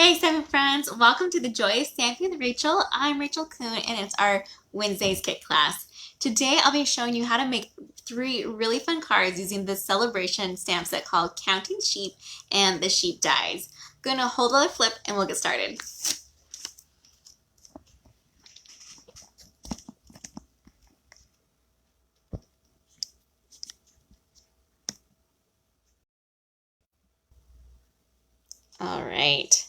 Hey Stampin' friends, welcome to the Joyous Stamping with Rachel. I'm Rachael Coon and it's our Wednesday's kit class. Today I'll be showing you how to make 3 really fun cards using the Sale-a-bration stamp set called Counting Sheep and the Sheep Dies. I'm gonna hold while I flip and we'll get started. All right.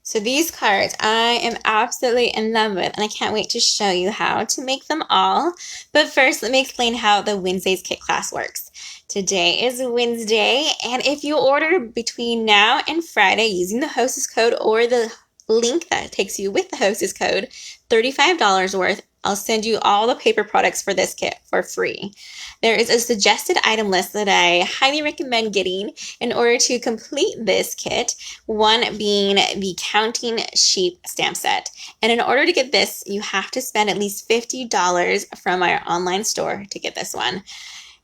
So these cards I am absolutely in love with and I can't wait to show you how to make them all. But first, let me explain how the Wednesday's kit class works. Today is Wednesday, and if you order between now and Friday using the hostess code or the link that takes you with the hostess code, $35 worth, I'll send you all the paper products for this kit for free. There is a suggested item list that I highly recommend getting in order to complete this kit, one being the Counting Sheep stamp set. And in order to get this, you have to spend at least $50 from our online store to get this one.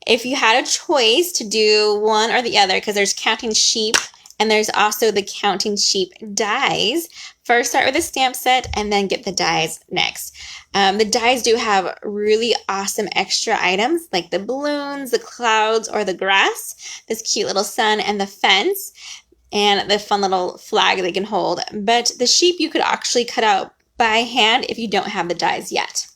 If you had a choice to do one or the other, because there's Counting Sheep and there's also the Counting Sheep dies, first start with the stamp set and then get the dies next. The dies do have really awesome extra items like the balloons, the clouds, or the grass, this cute little sun and the fence, and the fun little flag they can hold. But the sheep you could actually cut out by hand if you don't have the dies yet.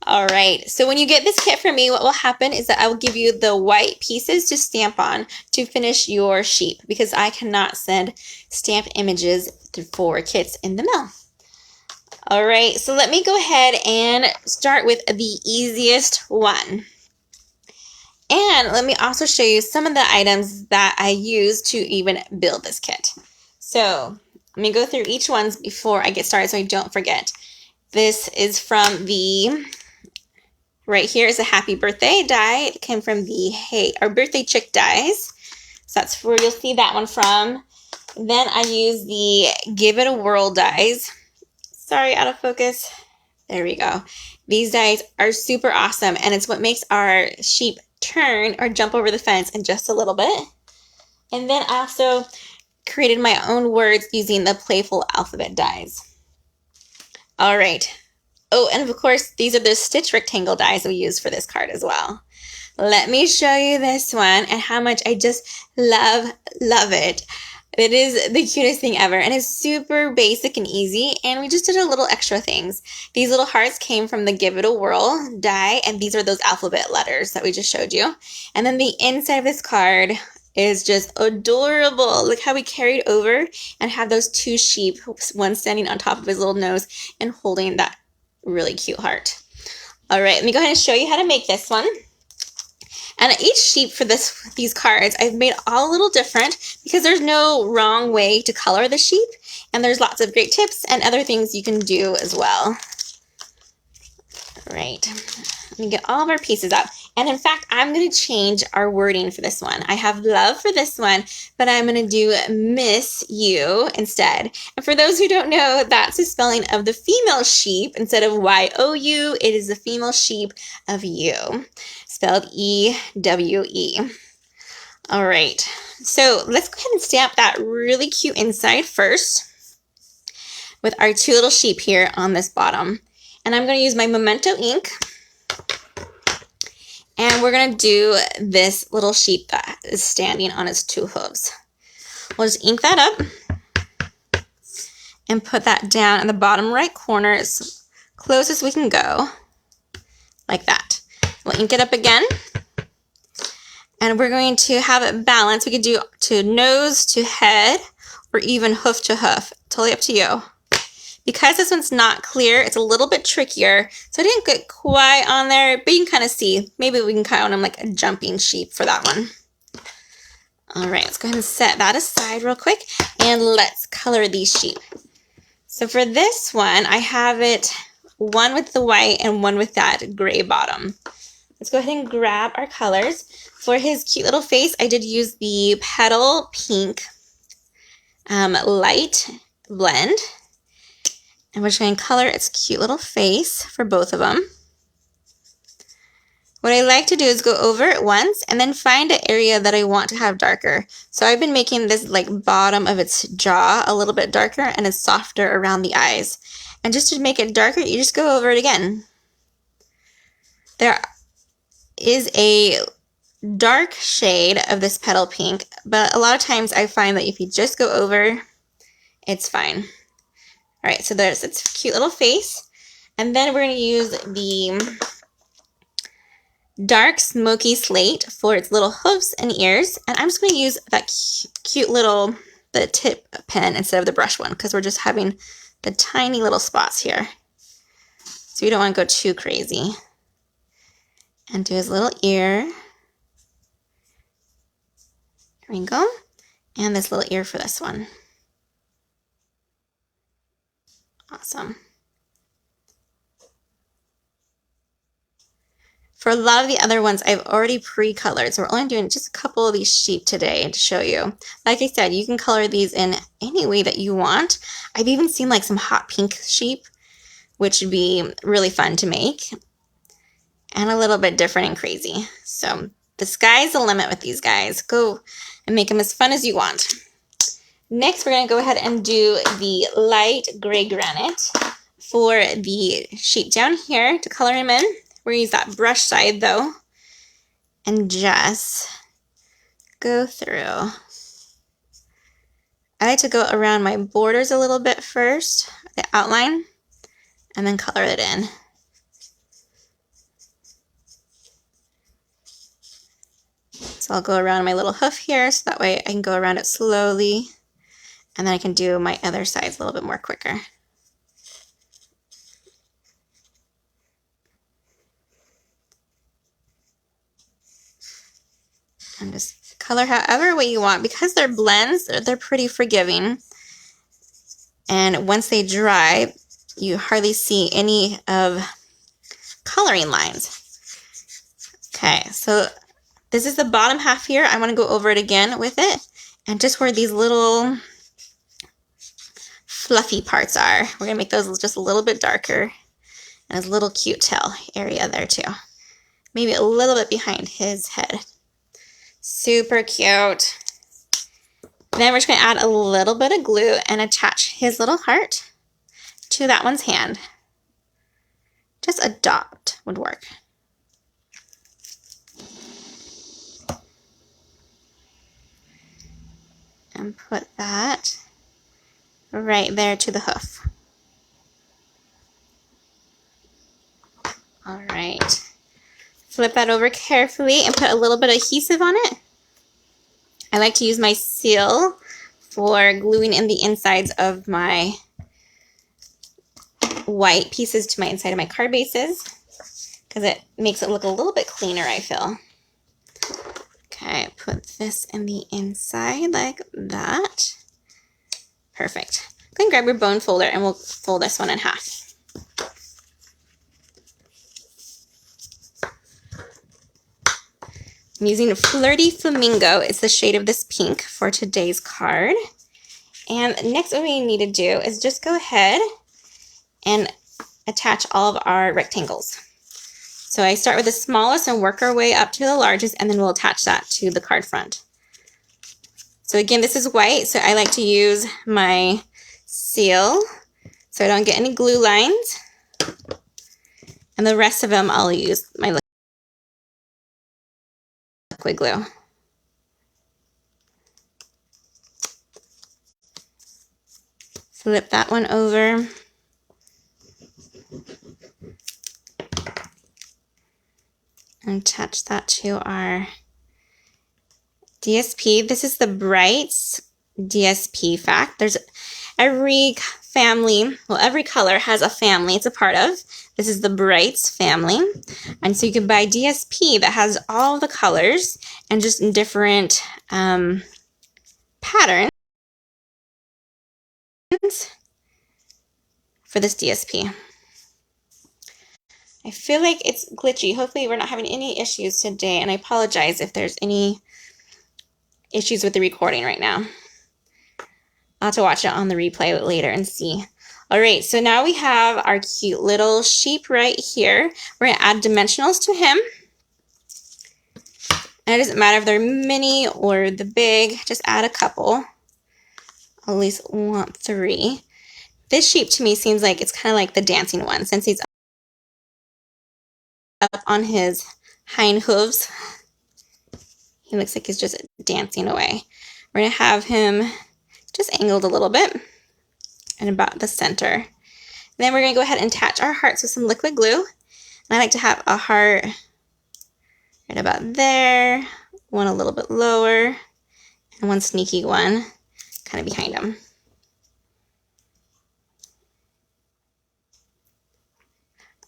All right, so when you get this kit from me, what will happen is that I will give you the white pieces to stamp on to finish your sheep because I cannot send stamped images for kits in the mail. All right, so let me go ahead and start with the easiest one. And let me also show you some of the items that I use to even build this kit. So let me go through each one before I get started so I don't forget. This is from the... Right here is a happy birthday die. It came from the birthday chick dies. So that's where you'll see that one from. Then I use the Give It a Whirl dies. Sorry, out of focus. There we go. These dies are super awesome, and it's what makes our sheep turn or jump over the fence in just a little bit. And then I also created my own words using the Playful Alphabet dies. All right. Oh, and of course, these are the stitch rectangle dies we use for this card as well. Let me show you this one and how much I just love it. It is the cutest thing ever, and it's super basic and easy, and we just did a little extra things. These little hearts came from the Give It a Whirl die, and these are those alphabet letters that we just showed you. And then the inside of this card is just adorable. Look how we carried over and have those 2 sheep, one standing on top of his little nose and holding that really cute heart. All right, let me go ahead and show you how to make this one. And each sheep for these cards, I've made all a little different because there's no wrong way to color the sheep, and there's lots of great tips and other things you can do as well. All right, let me get all of our pieces up. And in fact, I'm going to change our wording for this one. I have love for this one, but I'm going to do miss you instead. And for those who don't know, that's the spelling of the female sheep. Instead of Y-O-U, it is the female sheep of you, spelled E-W-E. All right, so let's go ahead and stamp that really cute inside first with our 2 little sheep here on this bottom. And I'm going to use my Memento ink. And we're going to do this little sheep that is standing on its 2 hooves. We'll just ink that up and put that down in the bottom right corner as close as we can go, like that. We'll ink it up again. And we're going to have it balanced. We could do to nose to head or even hoof to hoof. Totally up to you. Because this one's not clear, it's a little bit trickier. So I didn't get quite on there, but you can kind of see. Maybe we can count them like a jumping sheep for that one. All right, let's go ahead and set that aside real quick. And let's color these sheep. So for this one, I have it one with the white and one with that gray bottom. Let's go ahead and grab our colors. For his cute little face, I did use the Petal Pink Light Blend. And we're just going to color its cute little face for both of them. What I like to do is go over it once and then find an area that I want to have darker. So I've been making this like bottom of its jaw a little bit darker and it's softer around the eyes. And just to make it darker, you just go over it again. There is a dark shade of this petal pink, but a lot of times I find that if you just go over, it's fine. All right, so there's its cute little face. And then we're going to use the dark smoky slate for its little hoofs and ears. And I'm just going to use that cute little, the tip pen instead of the brush one because we're just having the tiny little spots here. So you don't want to go too crazy. And do his little ear. There we go. And this little ear for this one. Awesome. For a lot of the other ones, I've already pre-colored, so we're only doing just a couple of these sheep today to show you. Like I said, you can color these in any way that you want. I've even seen like some hot pink sheep, which would be really fun to make. And a little bit different and crazy. So the sky's the limit with these guys. Go and make them as fun as you want. Next, we're going to go ahead and do the light gray granite for the sheep down here to color him in. We're going to use that brush side though and just go through. I like to go around my borders a little bit first, the outline, and then color it in. So I'll go around my little hoof here so that way I can go around it slowly and then I can do my other sides a little bit more quicker. And just color however way you want. Because they're blends, they're pretty forgiving. And once they dry, you hardly see any of coloring lines. Okay, so this is the bottom half here. I want to go over it again with it. And just where these little fluffy parts are, we're going to make those just a little bit darker. And his little cute tail area there too. Maybe a little bit behind his head. Super cute. Then we're just going to add a little bit of glue and attach his little heart to that one's hand. Just a dot would work. And put that right there to the hoof. All right. Flip that over carefully and put a little bit of adhesive on it. I like to use my seal for gluing in the insides of my white pieces to my inside of my card bases because it makes it look a little bit cleaner, I feel. Okay, put this in the inside like that. Perfect. Go and grab your bone folder and we'll fold this one in half. I'm using Flirty Flamingo. It's the shade of this pink for today's card. And next what we need to do is just go ahead and attach all of our rectangles. So I start with the smallest and work our way up to the largest, and then we'll attach that to the card front. So again, this is white, so I like to use my seal so I don't get any glue lines. And the rest of them I'll use my liquid glue. Flip that one over. And attach that to our DSP. This is the Brights DSP fact. There's every family, well, every color has a family it's a part of. This is the Brights family. And so you can buy DSP that has all the colors and just in different patterns for this DSP. I feel like it's glitchy. Hopefully we're not having any issues today, and I apologize if there's any issues with the recording right now. I'll have to watch it on the replay later and see. All right, so now we have our cute little sheep right here. We're gonna add dimensionals to him. And it doesn't matter if they're mini or the big, just add a couple. At least want 3. This sheep to me seems like it's kind of like the dancing one, since he's up on his hind hooves. He looks like he's just dancing away. We're going to have him just angled a little bit and about the center. Then we're going to go ahead and attach our hearts with some liquid glue. And I like to have a heart right about there, one a little bit lower, and one sneaky one kind of behind him.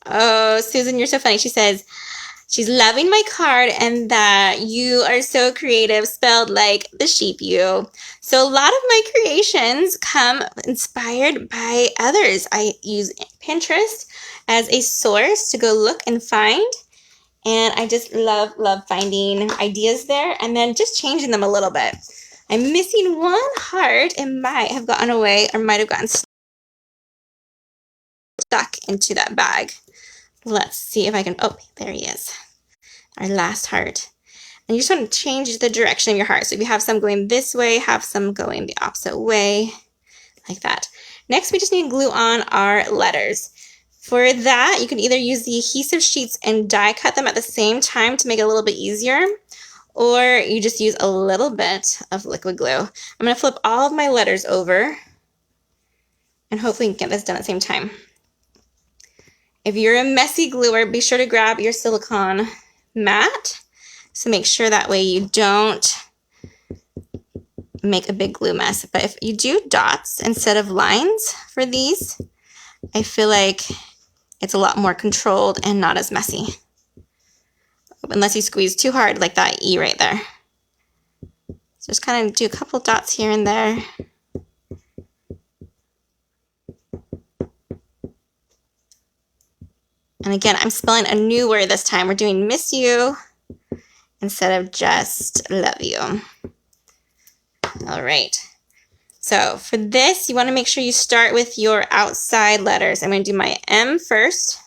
Oh, Susan, you're so funny. She says she's loving my card and that you are so creative, spelled like the sheep you. So a lot of my creations come inspired by others. I use Pinterest as a source to go look and find. And I just love finding ideas there and then just changing them a little bit. I'm missing one heart. It might have gotten away or might have gotten stuck into that bag. Let's see if I can, oh, there he is. Our last heart. And you just want to change the direction of your heart. So if you have some going this way, have some going the opposite way, like that. Next, we just need to glue on our letters. For that, you can either use the adhesive sheets and die cut them at the same time to make it a little bit easier, or you just use a little bit of liquid glue. I'm going to flip all of my letters over, and hopefully you can get this done at the same time. If you're a messy gluer, be sure to grab your silicone mat. So make sure that way you don't make a big glue mess. But if you do dots instead of lines for these, I feel like it's a lot more controlled and not as messy. Unless you squeeze too hard like that E right there. So just kind of do a couple dots here and there. And again, I'm spelling a new word this time. We're doing miss you instead of just love you. All right. So for this, you want to make sure you start with your outside letters. I'm going to do my M first.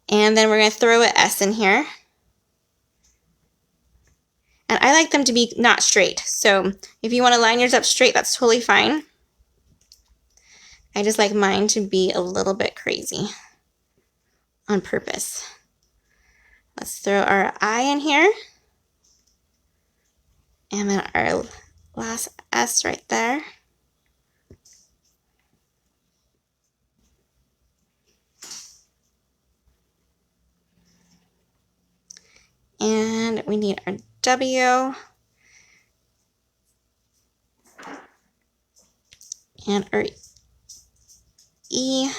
And then we're going to throw an S in here. And I like them to be not straight. So if you want to line yours up straight, that's totally fine. I just like mine to be a little bit crazy on purpose. Let's throw our I in here. And then our last S right there. And we need our W. And our E.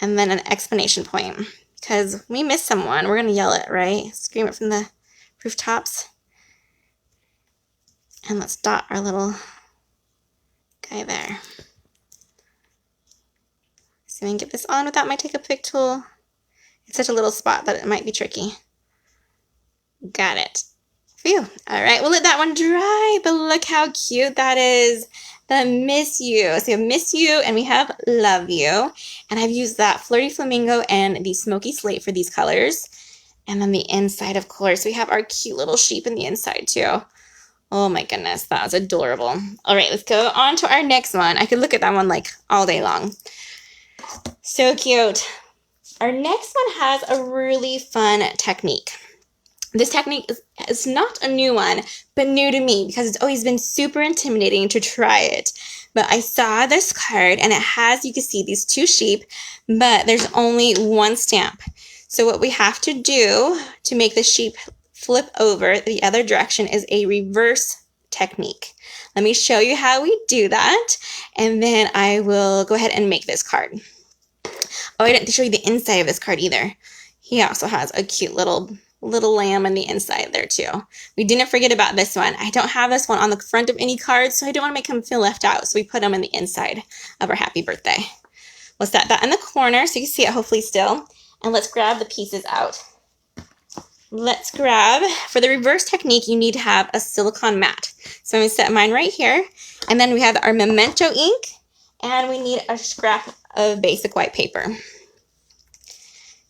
And then an exclamation point. Because we miss someone, we're going to yell it, right? Scream it from the rooftops. And let's dot our little guy there. See if I can get this on without my take a pic tool. It's such a little spot that it might be tricky. Got it. Phew. All right, we'll let that one dry, but look how cute that is. The miss you. So we have miss you and we have love you. And I've used that flirty flamingo and the smoky slate for these colors. And then the inside, of course, we have our cute little sheep in the inside too. Oh my goodness, that was adorable. All right, let's go on to our next one. I could look at that one like all day long. So cute. Our next one has a really fun technique. This technique is not a new one, but new to me because it's always been super intimidating to try it. But I saw this card and it has, you can see these 2 sheep, but there's only one stamp. So what we have to do to make the sheep flip over the other direction is a reverse technique. Let me show you how we do that, and then I will go ahead and make this card. Oh, I didn't show you the inside of this card either. He also has a cute little lamb on the inside there too. We didn't forget about this one. I don't have this one on the front of any cards, so I don't want to make him feel left out. So we put him in the inside of our happy birthday. We'll set that in the corner so you can see it hopefully still. And let's grab the pieces out. Let's grab, for the reverse technique, you need to have a silicone mat. So I'm going to set mine right here. And then we have our Memento ink. And we need a scrap of basic white paper.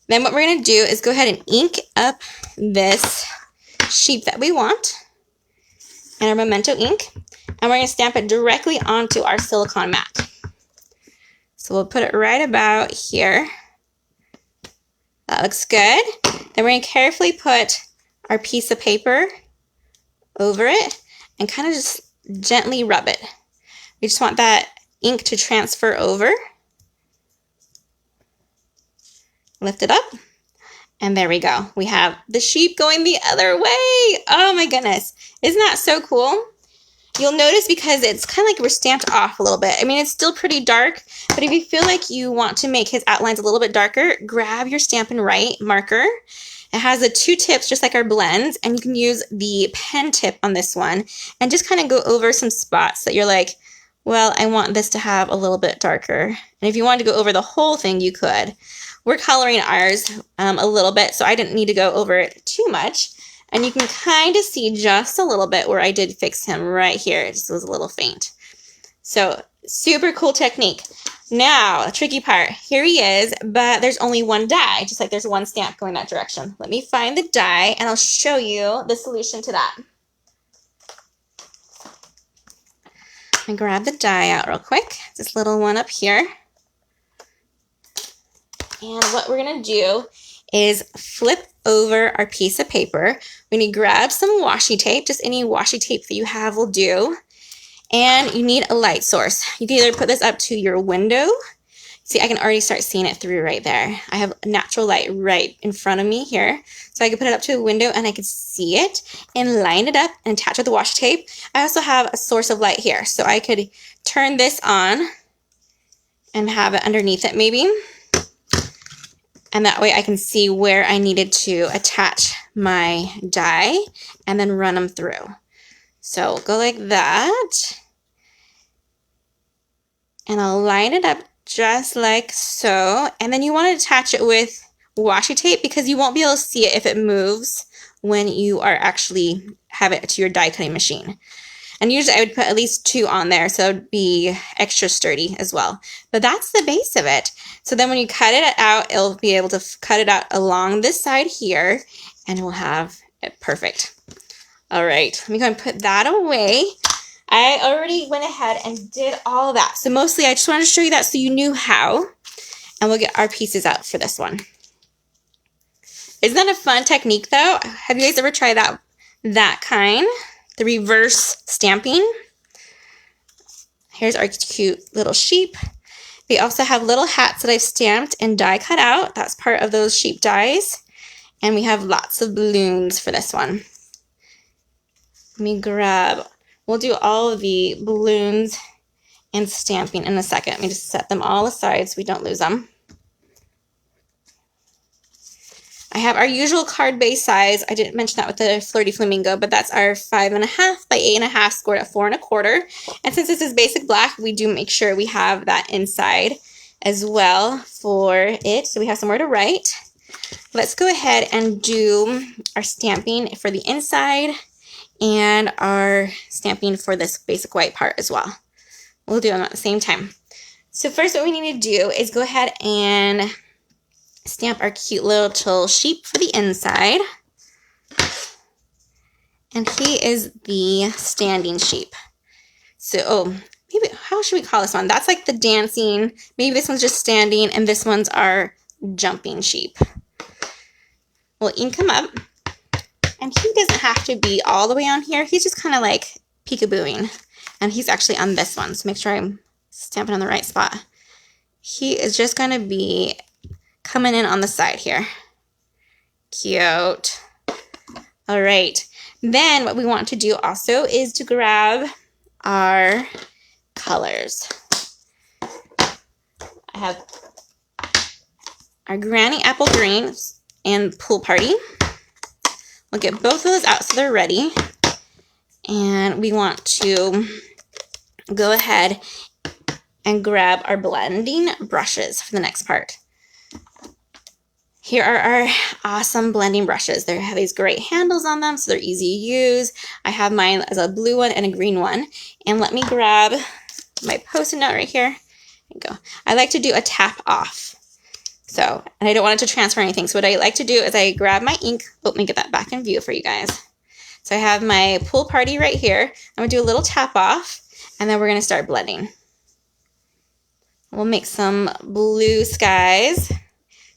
Then what we're going to do is go ahead and ink up this sheep that we want and our Memento ink, and we're going to stamp it directly onto our silicone mat. So we'll put it right about here. That looks good. Then we're going to carefully put our piece of paper over it and kind of just gently rub it. We just want that ink to transfer over. Lift it up. And there we go. We have the sheep going the other way. Oh my goodness. Isn't that so cool? You'll notice because it's kind of like we're stamped off a little bit. I mean, it's still pretty dark, but if you feel like you want to make his outlines a little bit darker, grab your Stampin' Write marker. It has the 2 tips just like our blends, and you can use the pen tip on this one and just kind of go over some spots that you're like, well, I want this to have a little bit darker. And if you wanted to go over the whole thing, you could. We're coloring ours a little bit, so I didn't need to go over it too much. And you can kind of see just a little bit where I did fix him right here. It just was a little faint. So super cool technique. Now, the tricky part. Here he is, but there's only one die, just like there's one stamp going that direction. Let me find the die, and I'll show you the solution to that. And grab the die out real quick. This little one up here. And what we're going to do is flip over our piece of paper. We need to grab some washi tape. Just any washi tape that you have will do. And you need a light source. You can either put this up to your window. See, I can already start seeing it through right there. I have natural light right in front of me here. So I can put it up to a window and I can see it and line it up and attach it with the washi tape. I also have a source of light here. So I could turn this on and have it underneath it maybe. And that way I can see where I needed to attach my die and then run them through. So go like that. And I'll line it up just like so. And then you want to attach it with washi tape because you won't be able to see it if it moves when you are actually have it to your die cutting machine. And usually I would put at least 2 on there so it would be extra sturdy as well. But that's the base of it. So then when you cut it out, it'll be able to cut it out along this side here and we'll have it perfect. All right, let me go and put that away. I already went ahead and did all that. So mostly I just wanted to show you that so you knew how. And we'll get our pieces out for this one. Isn't that a fun technique though? Have you guys ever tried that kind? The reverse stamping. Here's our cute little sheep. They also have little hats that I've stamped and die cut out. That's part of those sheep dies. And we have lots of balloons for this one. Let me grab, we'll do all of the balloons and stamping in a second. Let me just set them all aside so we don't lose them. I have our usual card base size. I didn't mention that with the Flirty Flamingo, but that's our 5.5 by 8.5 scored at 4.25. And since this is basic black, we do make sure we have that inside as well for it. So we have somewhere to write. Let's go ahead and do our stamping for the inside and our stamping for this basic white part as well. We'll do them at the same time. So first what we need to do is go ahead and stamp our cute little sheep for the inside. And he is the standing sheep. So, maybe, how should we call this one? That's like the dancing. Maybe this one's just standing and this one's our jumping sheep. We'll ink him up. And he doesn't have to be all the way on here. He's just kind of like peekabooing. And he's actually on this one. So make sure I'm stamping on the right spot. He is just going to be coming in on the side here. Cute. All right. Then what we want to do also is to grab our colors. I have our Granny Apple Green and Pool Party. We'll get both of those out so they're ready. And we want to go ahead and grab our blending brushes for the next part. Here are our awesome blending brushes. They have these great handles on them, so they're easy to use. I have mine as a blue one and a green one. And let me grab my Post-it note right here. There you go. I like to do a tap off. So, and I don't want it to transfer anything. So what I like to do is I grab my ink. Oh, let me get that back in view for you guys. So I have my pool party right here. I'm gonna do a little tap off, and then we're gonna start blending. We'll make some blue skies.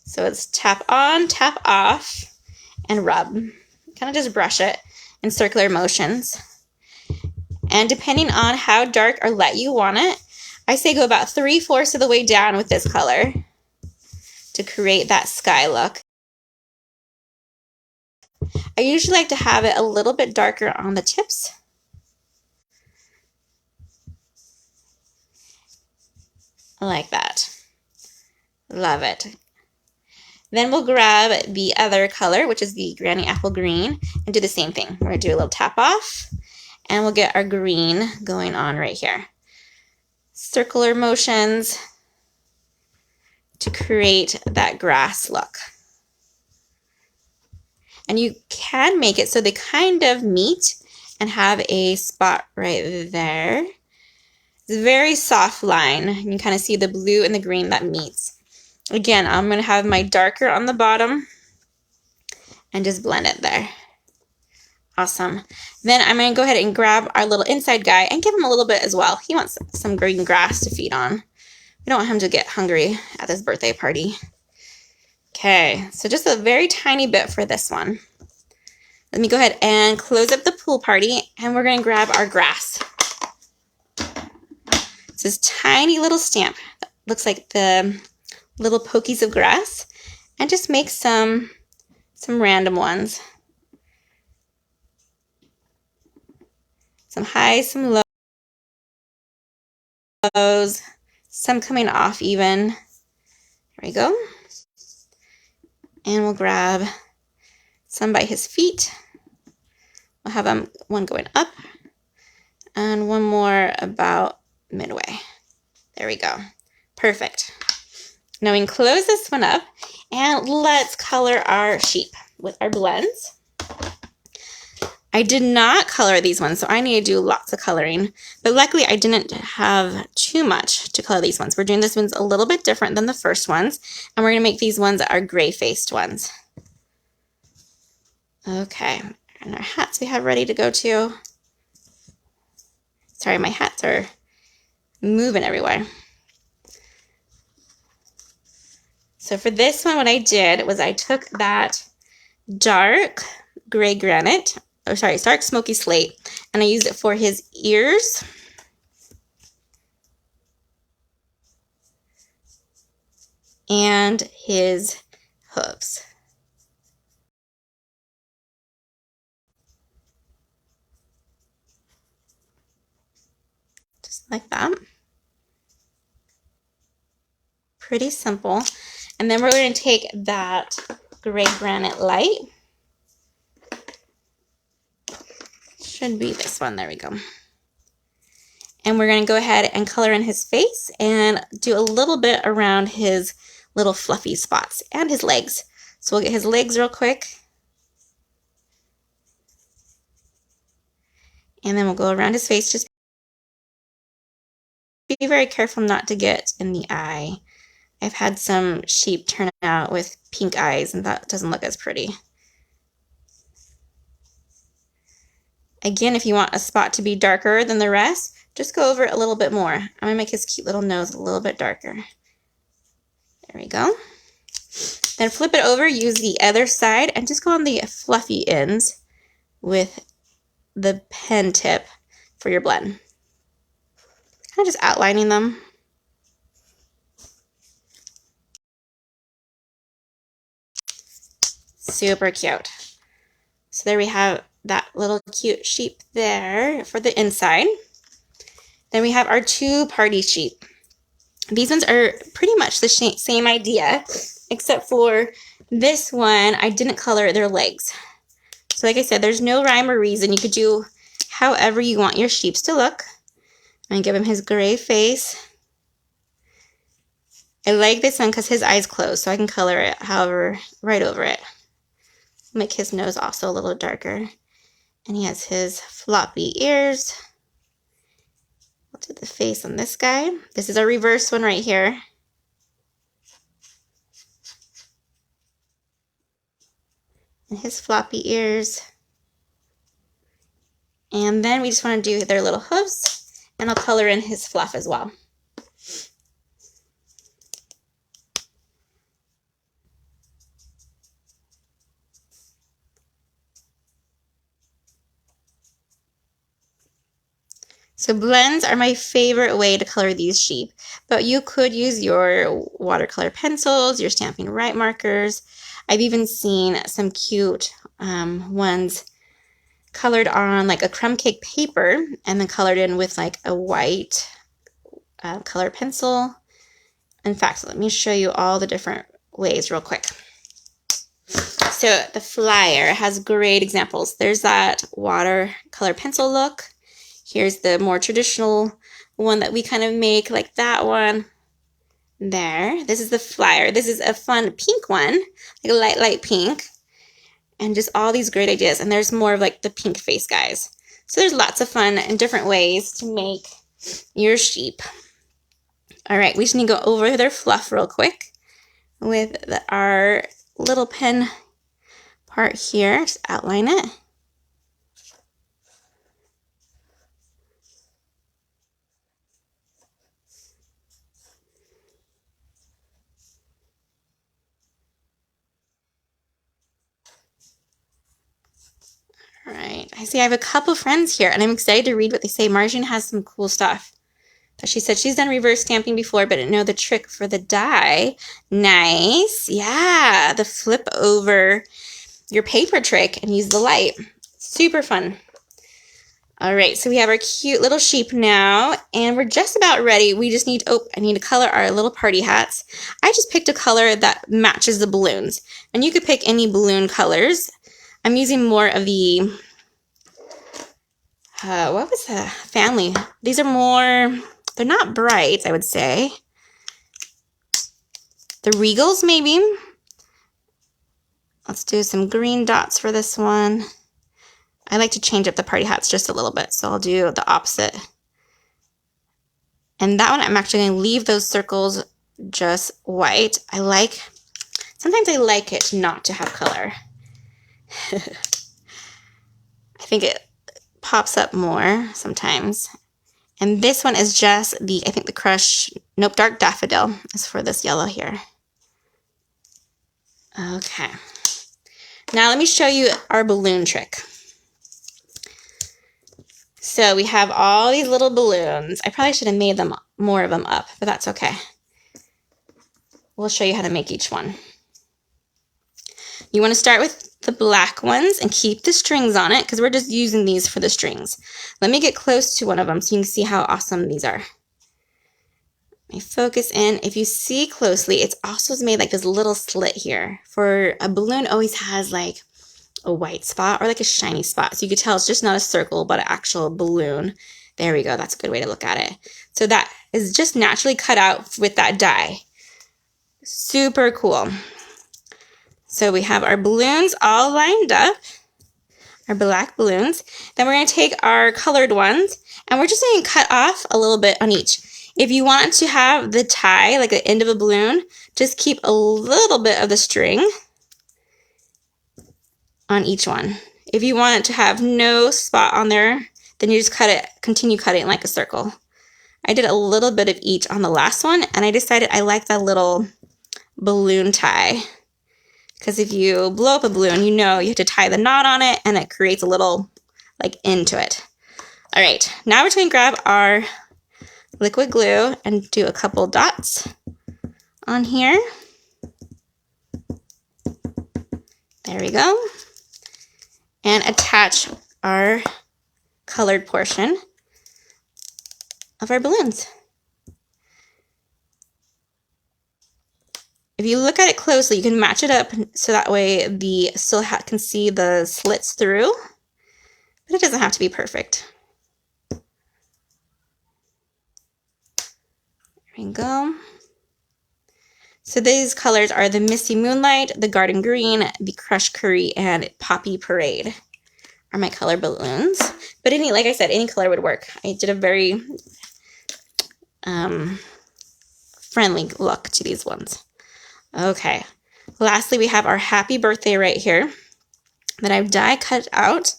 So it's tap on, tap off, and rub. Kind of just brush it in circular motions. And depending on how dark or light you want it, I say go about 3/4 of the way down with this color to create that sky look. I usually like to have it a little bit darker on the tips. Like that. Love it. Then we'll grab the other color, which is the Granny Apple Green, and do the same thing. We're going to do a little tap off, and we'll get our green going on right here. Circular motions to create that grass look. And you can make it so they kind of meet and have a spot right there. It's a very soft line. You can kind of see the blue and the green that meets. Again, I'm going to have my darker on the bottom and just blend it there. Awesome. Then I'm going to go ahead and grab our little inside guy and give him a little bit as well. He wants some green grass to feed on. We don't want him to get hungry at this birthday party. Okay, so just a very tiny bit for this one. Let me go ahead and close up the pool party, and we're going to grab our grass. It's this tiny little stamp that looks like the little pokies of grass, and just make some random ones. Some highs, some lows, some coming off even. There we go. And we'll grab some by his feet. We'll have one going up and one more about midway. There we go. Perfect. Now we can close this one up, and let's color our sheep with our blends. I did not color these ones, so I need to do lots of coloring. But luckily, I didn't have too much to color these ones. We're doing this ones a little bit different than the first ones, and we're going to make these ones our gray-faced ones. Okay, and our hats we have ready to go to. Sorry, my hats are moving everywhere. So for this one, what I did was I took that dark gray granite, dark smoky slate, and I used it for his ears. And his hooves. Just like that. Pretty simple. And then we're going to take that gray granite light. Should be this one. There we go. And we're going to go ahead and color in his face and do a little bit around his little fluffy spots and his legs. So we'll get his legs real quick. And then we'll go around his face. Just be very careful not to get in the eye. I've had some sheep turn out with pink eyes, and that doesn't look as pretty. Again, if you want a spot to be darker than the rest, just go over it a little bit more. I'm going to make his cute little nose a little bit darker. There we go. Then flip it over, use the other side, and just go on the fluffy ends with the pen tip for your blend. Kind of just outlining them. Super cute. So there we have that little cute sheep there for the inside. Then we have our two party sheep. These ones are pretty much the same idea, except for this one, I didn't color their legs. So like I said, there's no rhyme or reason. You could do however you want your sheeps to look. I'm going to give him his gray face. I like this one because his eyes closed, so I can color it however, right over it. Make his nose also a little darker. And he has his floppy ears. I'll do the face on this guy. This is a reverse one right here. And his floppy ears. And then we just want to do their little hooves, and I'll color in his fluff as well. So blends are my favorite way to color these sheep, but you could use your watercolor pencils, your Stampin' Right markers. I've even seen some cute ones colored on like a crumb cake paper and then colored in with like a white color pencil. In fact, let me show you all the different ways real quick. So the flyer has great examples. There's that watercolor pencil look. Here's the more traditional one that we kind of make, like that one there. This is the flyer. This is a fun pink one, like a light pink. And just all these great ideas. And there's more of like the pink face guys. So there's lots of fun and different ways to make your sheep. All right, we just need to go over their fluff real quick with our little pen part here. Just outline it. All right, I see I have a couple friends here, and I'm excited to read what they say. Marjane has some cool stuff. But she said she's done reverse stamping before, but didn't know the trick for the die. Nice. Yeah, the flip over your paper trick and use the light. Super fun. All right, so we have our cute little sheep now, and we're just about ready. We just need, I need to color our little party hats. I just picked a color that matches the balloons, and you could pick any balloon colors. I'm using more of the, what was the family? These are more, they're not bright, I would say. The Regals, maybe. Let's do some green dots for this one. I like to change up the party hats just a little bit, so I'll do the opposite. And that one, I'm actually going to leave those circles just white. Sometimes I like it not to have color. I think it pops up more sometimes. And this one is just I think the Dark Daffodil is for this yellow here. Okay. Now let me show you our balloon trick. So we have all these little balloons. I probably should have made more of them up, but that's okay. We'll show you how to make each one. You want to start with the black ones and keep the strings on it because we're just using these for the strings. Let me get close to one of them so you can see how awesome these are. Let me focus in. If you see closely, it's also made like this little slit here. For a balloon always has like a white spot or like a shiny spot. So you can tell it's just not a circle, but an actual balloon. There we go. That's a good way to look at it. So that is just naturally cut out with that die. Super cool. So we have our balloons all lined up, our black balloons. Then we're going to take our colored ones and we're just going to cut off a little bit on each. If you want to have the tie, like the end of a balloon, just keep a little bit of the string on each one. If you want it to have no spot on there, then you just continue cutting like a circle. I did a little bit of each on the last one, and I decided I like that little balloon tie. Because if you blow up a balloon, you have to tie the knot on it, and it creates a little like end to it. All right, now we're going to grab our liquid glue and do a couple dots on here. There we go. And attach our colored portion of our balloons. If you look at it closely, you can match it up so that way the silhouette can see the slits through, but it doesn't have to be perfect. There we go. So these colors are the Misty Moonlight, the Garden Green, the Crushed Curry, and Poppy Parade are my color balloons. But like I said, any color would work. I did a very friendly look to these ones. Okay. Lastly, we have our happy birthday right here that I've die cut out.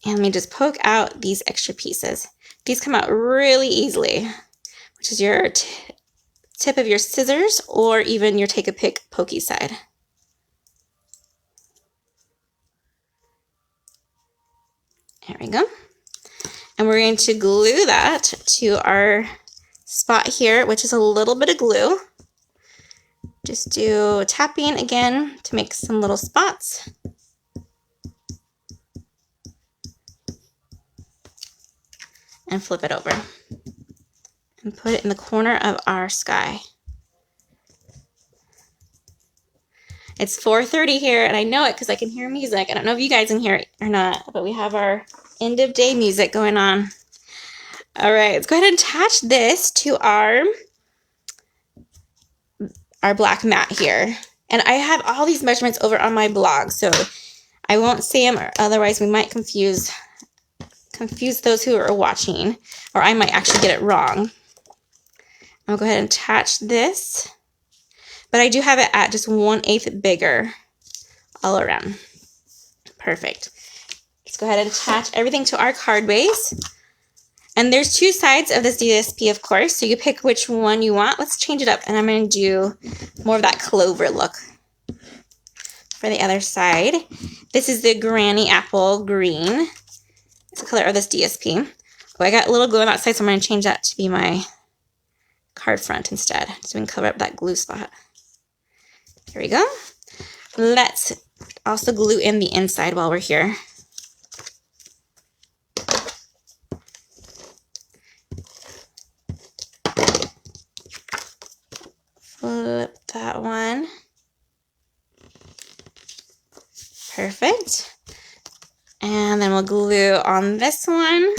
And let me just poke out these extra pieces. These come out really easily, which is your tip of your scissors or even your take a pick pokey side. There we go. And we're going to glue that to our spot here, which is a little bit of glue. Just do tapping again to make some little spots. And flip it over. And put it in the corner of our sky. It's 4:30 here, and I know it because I can hear music. I don't know if you guys can hear it or not, but we have our end of day music going on. All right, let's go ahead and attach this to our black mat here. And I have all these measurements over on my blog, so I won't say them, or otherwise we might confuse those who are watching, or I might actually get it wrong. I'll go ahead and attach this, but I do have it at just 1/8 bigger all around. Perfect. Let's go ahead and attach everything to our card base. And there's two sides of this DSP, of course, so you pick which one you want. Let's change it up, and I'm going to do more of that clover look for the other side. This is the Granny Apple Green. It's the color of this DSP. Oh, I got a little glue on that side, so I'm going to change that to be my card front instead, so we can cover up that glue spot. There we go. Let's also glue in the inside while we're here. Flip that one. Perfect. And then we'll glue on this one.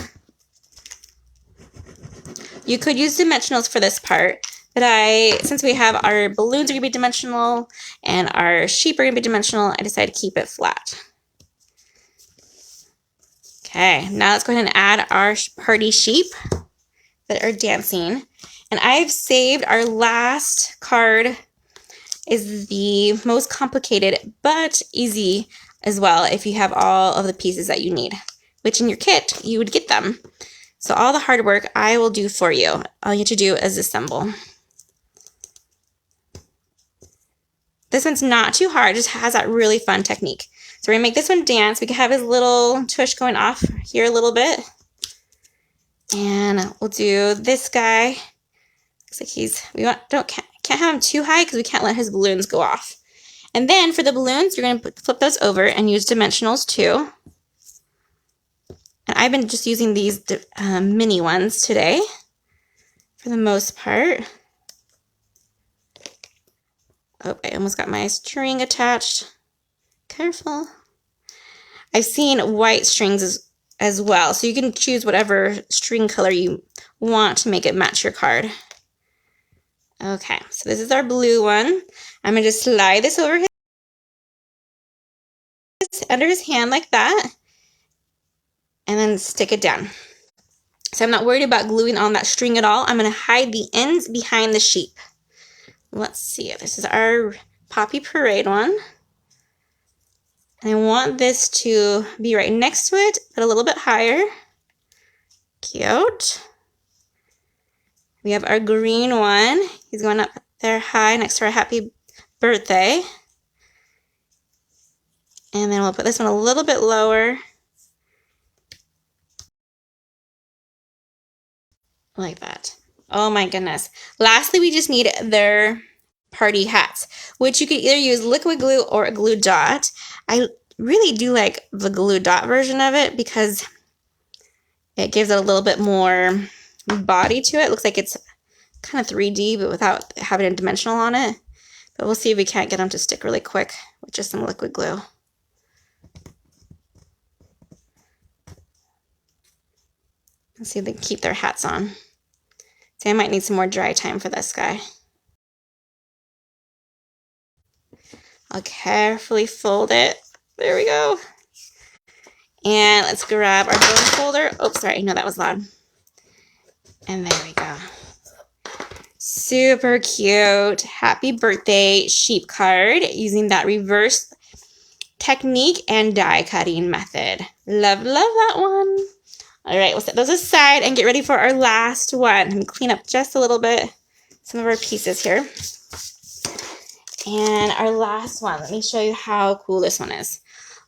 You could use dimensionals for this part, but since we have our balloons are going to be dimensional and our sheep are going to be dimensional, I decided to keep it flat. Okay, now let's go ahead and add our party sheep that are dancing. And I've saved our last card is the most complicated, but easy as well if you have all of the pieces that you need, which in your kit, you would get them. So all the hard work I will do for you. All you have to do is assemble. This one's not too hard, just has that really fun technique. So we're gonna make this one dance. We can have his little tush going off here a little bit. And we'll do this guy. Looks like can't have him too high because we can't let his balloons go off. And then for the balloons, you're going to flip those over and use dimensionals too. And I've been just using these mini ones today for the most part. Oh, I almost got my string attached. Careful. I've seen white strings as well, so you can choose whatever string color you want to make it match your card. Okay, so this is our blue one. I'm going to just slide this over under his hand like that, and then stick it down. So I'm not worried about gluing on that string at all. I'm going to hide the ends behind the sheep. Let's see, this is our Poppy Parade one. And I want this to be right next to it, but a little bit higher. Cute. We have our green one. He's going up there high next to our happy birthday. And then we'll put this one a little bit lower. Like that. Oh my goodness. Lastly, we just need their party hats, which you could either use liquid glue or a glue dot. I really do like the glue dot version of it because it gives it a little bit more body to it. It looks like it's kind of 3D, but without having a dimensional on it. But we'll see if we can't get them to stick really quick with just some liquid glue. Let's see if they can keep their hats on. See, I might need some more dry time for this guy. I'll carefully fold it. There we go. And let's grab our bone folder. Oh, sorry, no, that was loud. And there we go. Super cute. Happy birthday sheep card using that reverse technique and die cutting method. Love, love that one. All right, we'll set those aside and get ready for our last one. Let me clean up just a little bit, some of our pieces here. And our last one, let me show you how cool this one is.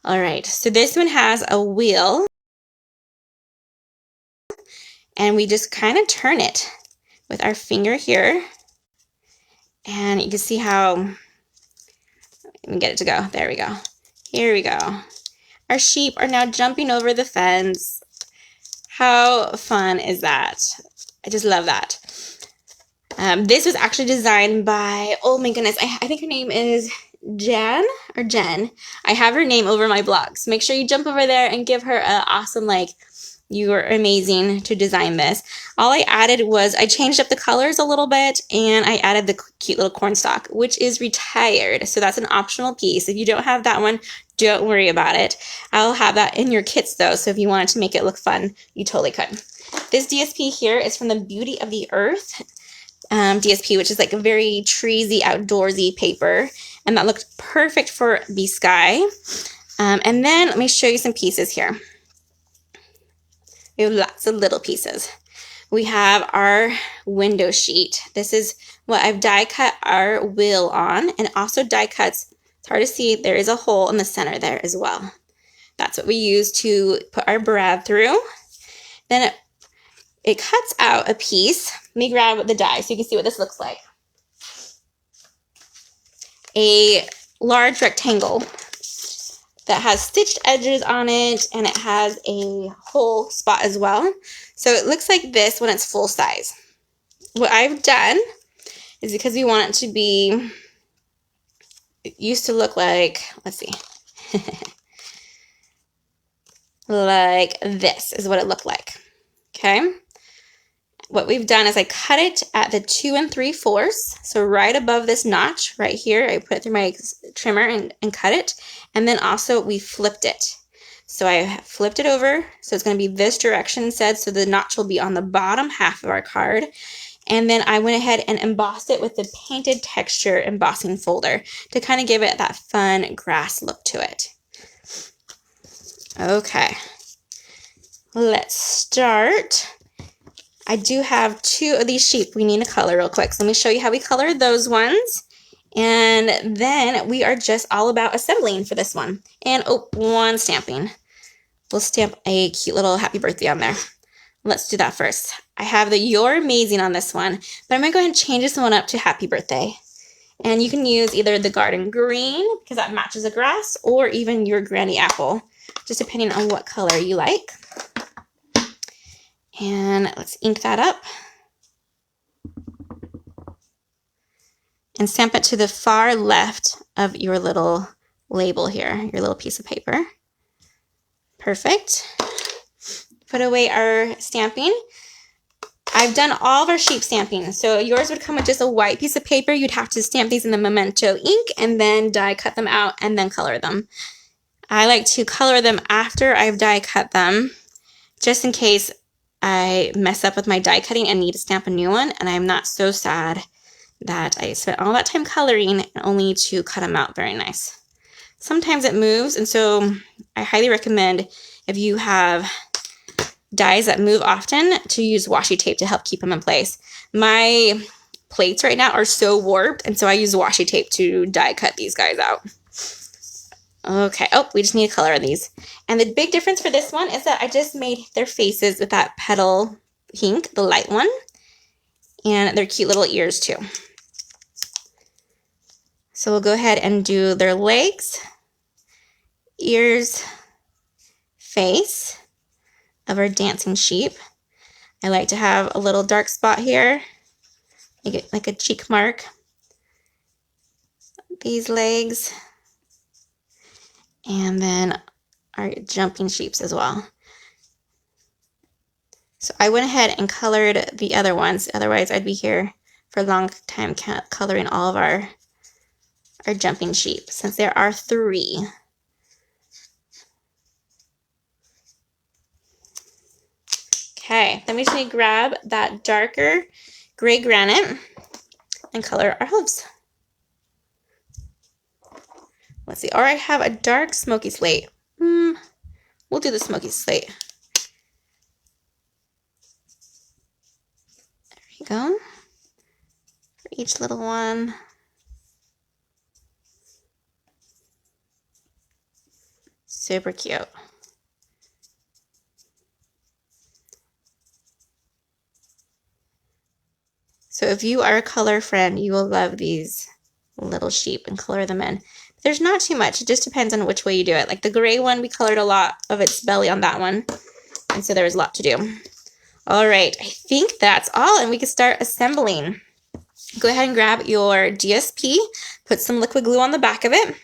All right, so this one has a wheel. And we just kind of turn it with our finger here. And you can see how, let me get it to go. There we go. Here we go. Our sheep are now jumping over the fence. How fun is that? I just love that. This was actually designed by, oh my goodness, I think her name is Jen or Jen. I have her name over my blog. So make sure you jump over there and give her an awesome, like, you are amazing to design this. All I added was I changed up the colors a little bit, and I added the cute little cornstalk, which is retired. So that's an optional piece. If you don't have that one, don't worry about it. I'll have that in your kits though. So if you wanted to make it look fun, you totally could. This DSP here is from the Beauty of the Earth DSP, which is like a very treesy, outdoorsy paper. And that looked perfect for the sky. And then let me show you some pieces here. We have lots of little pieces. We have our window sheet. This is what I've die cut our wheel on, and it also die cuts, it's hard to see, there is a hole in the center there as well. That's what we use to put our brad through. Then it cuts out a piece. Let me grab the die so you can see what this looks like. A large rectangle that has stitched edges on it, and it has a hole spot as well. So it looks like this when it's full size. What I've done is, because we want it to be, it used to look like, let's see, like this is what it looked like, okay? What we've done is I cut it at the 2 3/4, so right above this notch right here. I put it through my trimmer and cut it. And then also we flipped it. So I flipped it over, so it's going to be this direction instead, so the notch will be on the bottom half of our card. And then I went ahead and embossed it with the painted texture embossing folder to kind of give it that fun grass look to it. Okay, let's start. I do have 2 of these sheep we need to color real quick. So let me show you how we color those ones. And then we are just all about assembling for this one. And oh, one stamping. We'll stamp a cute little happy birthday on there. Let's do that first. I have the You're Amazing on this one, but I'm going to go ahead and change this one up to happy birthday. And you can use either the garden green, because that matches the grass, or even your granny apple, just depending on what color you like. And let's ink that up. And stamp it to the far left of your little label here, your little piece of paper. Perfect. Put away our stamping. I've done all of our sheep stamping. So yours would come with just a white piece of paper. You'd have to stamp these in the Memento ink and then die cut them out and then color them. I like to color them after I've die cut them, just in case I mess up with my die cutting and need to stamp a new one, and I'm not so sad that I spent all that time coloring only to cut them out very nice. Sometimes it moves, and so I highly recommend, if you have dies that move often, to use washi tape to help keep them in place. My plates right now are so warped, and so I use washi tape to die cut these guys out. Okay, oh, we just need to color these. And the big difference for this one is that I just made their faces with that petal pink, the light one, and their cute little ears too. So we'll go ahead and do their legs, ears, face of our dancing sheep. I like to have a little dark spot here, make it like a cheek mark. These legs. And then our jumping sheeps as well. So I went ahead and colored the other ones. Otherwise, I'd be here for a long time coloring all of our jumping sheep, since there are 3. Okay, then we just need to grab that darker gray granite and color our hooves. Let's see, or I have a dark smoky slate. We'll do the smoky slate. There you go. For each little one. Super cute. So if you are a color friend, you will love these little sheep and color them in. There's not too much. It just depends on which way you do it. Like the gray one, we colored a lot of its belly on that one. And so there was a lot to do. All right, I think that's all, and we can start assembling. Go ahead and grab your DSP, put some liquid glue on the back of it.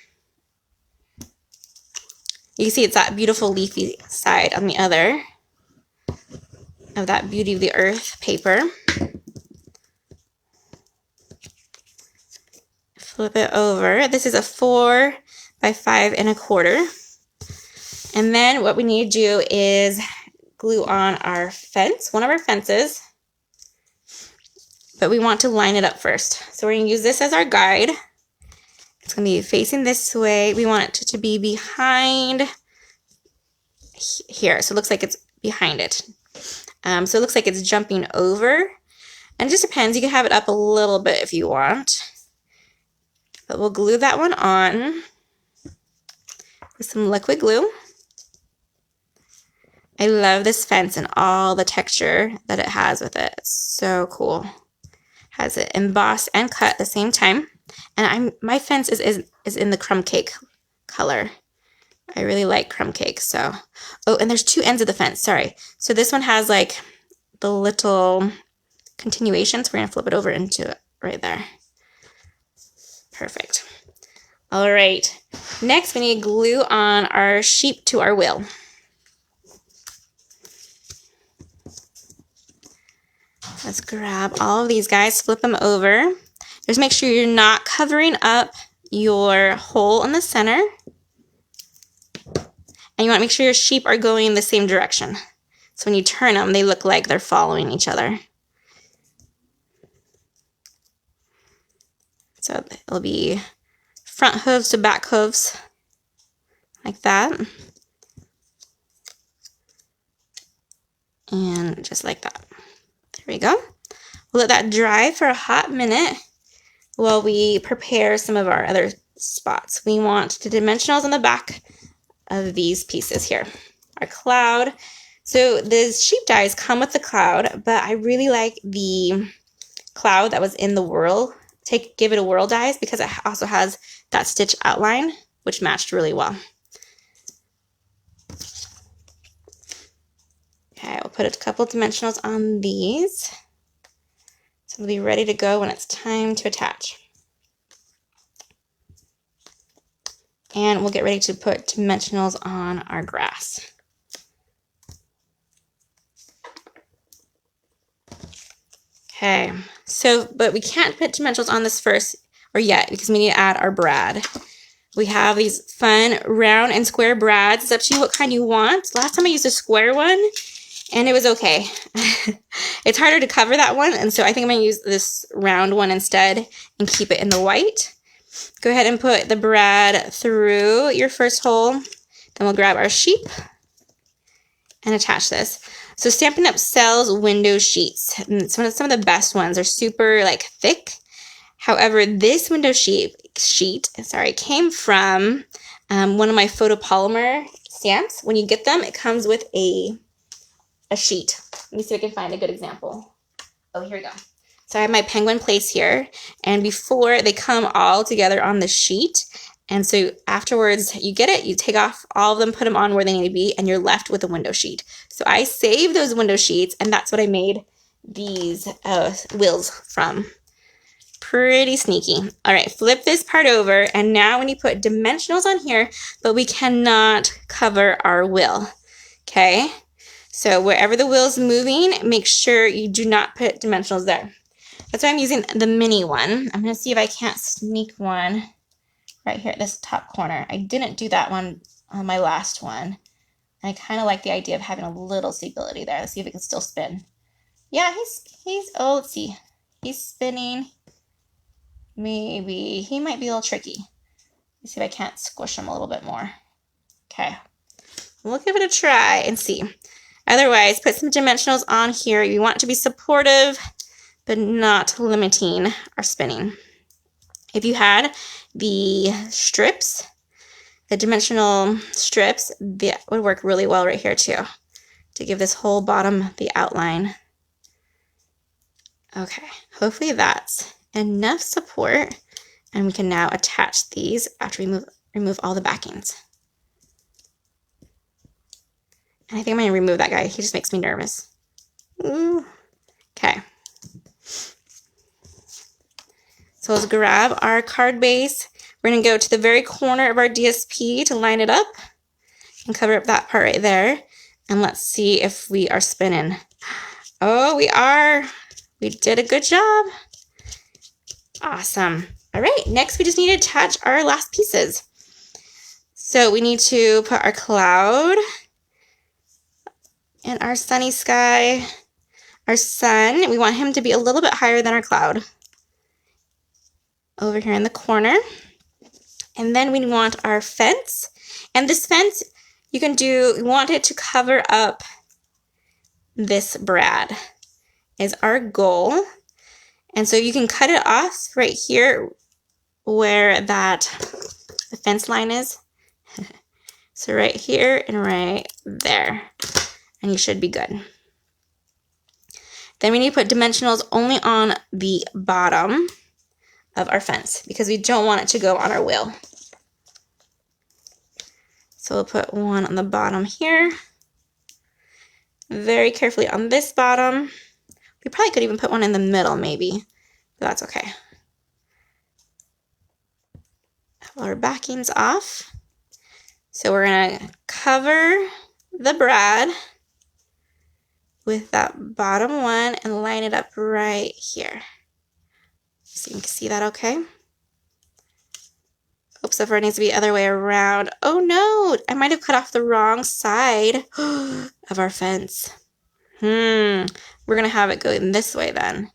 You can see it's that beautiful leafy side on the other of that Beauty of the Earth paper. Flip it over. This is a 4 by 5 1/4. And then what we need to do is glue on our fence, one of our fences, but we want to line it up first. So we're going to use this as our guide. It's going to be facing this way. We want it to be behind here. So it looks like it's behind it. So it looks like it's jumping over. And it just depends. You can have it up a little bit if you want. But we'll glue that one on with some liquid glue. I love this fence and all the texture that it has with it. It's so cool. Has it embossed and cut at the same time. And my fence is in the crumb cake color. I really like crumb cake. So, oh, and there's 2 ends of the fence. Sorry. So this one has like the little continuation. So we're going to flip it over into it right there. Perfect. All right. Next, we need to glue on our sheep to our wheel. Let's grab all of these guys, flip them over. Just make sure you're not covering up your hole in the center. And you want to make sure your sheep are going in the same direction. So when you turn them, they look like they're following each other. So it'll be front hooves to back hooves, like that. And just like that. There we go. We'll let that dry for a hot minute while we prepare some of our other spots. We want the dimensionals on the back of these pieces here. Our cloud. So the sheep dies come with the cloud, but I really like the cloud that was in the whirl. Give it a whirl dies because it also has that stitch outline, which matched really well. Okay, we'll put a couple dimensionals on these. So they'll be ready to go when it's time to attach. And we'll get ready to put dimensionals on our grass. Okay, so, but we can't put dimensionals on this first or yet because we need to add our brad. We have these fun round and square brads. It's up to you what kind you want. Last time I used a square one and it was okay. It's harder to cover that one, and so I think I'm going to use this round one instead and keep it in the white. Go ahead and put the brad through your first hole. Then we'll grab our sheep and attach this. So Stampin' Up! Sells window sheets. And some of the best ones. They're super like thick. However, this window sheet came from one of my photopolymer stamps. When you get them, it comes with a sheet. Let me see if I can find a good example. Oh, here we go. So I have my penguin place here, and before they come all together on the sheet, and so afterwards you get it, you take off all of them, put them on where they need to be, and you're left with a window sheet. So I saved those window sheets, and that's what I made these wheels from. Pretty sneaky. All right, flip this part over, and now when you put dimensionals on here, but we cannot cover our wheel, okay? So wherever the wheel is moving, make sure you do not put dimensionals there. That's why I'm using the mini one. I'm going to see if I can't sneak one right here at this top corner. I didn't do that one on my last one. I kind of like the idea of having a little stability there. Let's see if it can still spin. Yeah, oh, let's see. He's spinning. Maybe. He might be a little tricky. Let's see if I can't squish him a little bit more. Okay. We'll give it a try and see. Otherwise, put some dimensionals on here. You want it to be supportive, but not limiting our spinning. If you had the strips, the dimensional strips, that would work really well right here too, to give this whole bottom the outline. Okay, hopefully that's enough support, and we can now attach these after we remove all the backings. And I think I'm going to remove that guy. He just makes me nervous. Ooh. Okay. So let's grab our card base. We're going to go to the very corner of our DSP to line it up and cover up that part right there. And let's see if we are spinning. Oh, we are. We did a good job. Awesome. All right, next we just need to attach our last pieces. So we need to put our cloud and our sunny sky. Our sun, we want him to be a little bit higher than our cloud. Over here in the corner. And then we want our fence. And this fence, you want it to cover up this brad is our goal. And so you can cut it off right here where the fence line is. So right here and right there. And you should be good. Then we need to put dimensionals only on the bottom of our fence because we don't want it to go on our wheel. So we'll put one on the bottom here. Very carefully on this bottom. We probably could even put one in the middle maybe, but that's okay. Have our backings off. So we're gonna cover the brad with that bottom one and line it up right here. So you can see that okay? Oops, so far it needs to be the other way around. Oh no, I might have cut off the wrong side of our fence. We're gonna have it going this way then.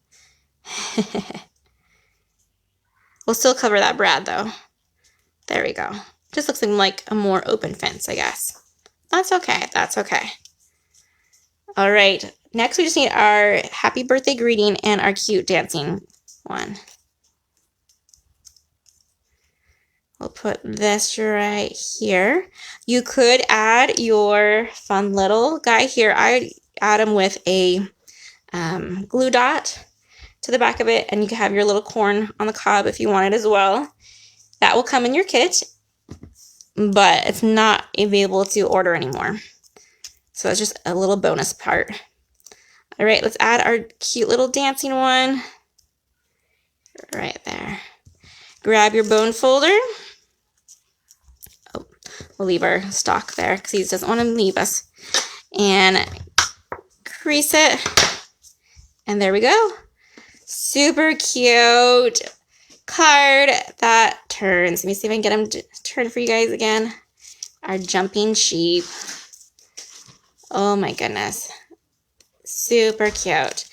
We'll still cover that brad though. There we go. Just looks like a more open fence, I guess. That's okay, that's okay. All right, next we just need our happy birthday greeting and our cute dancing one. We'll put this right here. You could add your fun little guy here. I add him with a glue dot to the back of it, and you can have your little corn on the cob if you want it as well. That will come in your kit, but it's not available to order anymore. So it's just a little bonus part. All right, let's add our cute little dancing one right there. Grab your bone folder. Oh, we'll leave our stock there because he doesn't want to leave us. And crease it. And there we go. Super cute card that turns. Let me see if I can get him to turn for you guys again. Our jumping sheep. Oh my goodness. Super cute.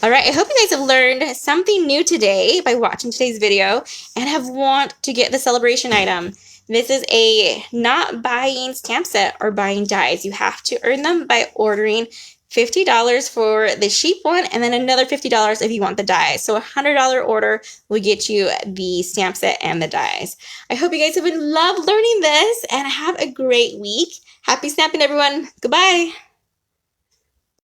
All right, I hope you guys have learned something new today by watching today's video and want to get the celebration item. This is a not buying stamp set or buying dies. You have to earn them by ordering $50 for the sheep one and then another $50 if you want the dies. So a $100 order will get you the stamp set and the dies. I hope you guys have loved learning this and have a great week. Happy stamping, everyone. Goodbye.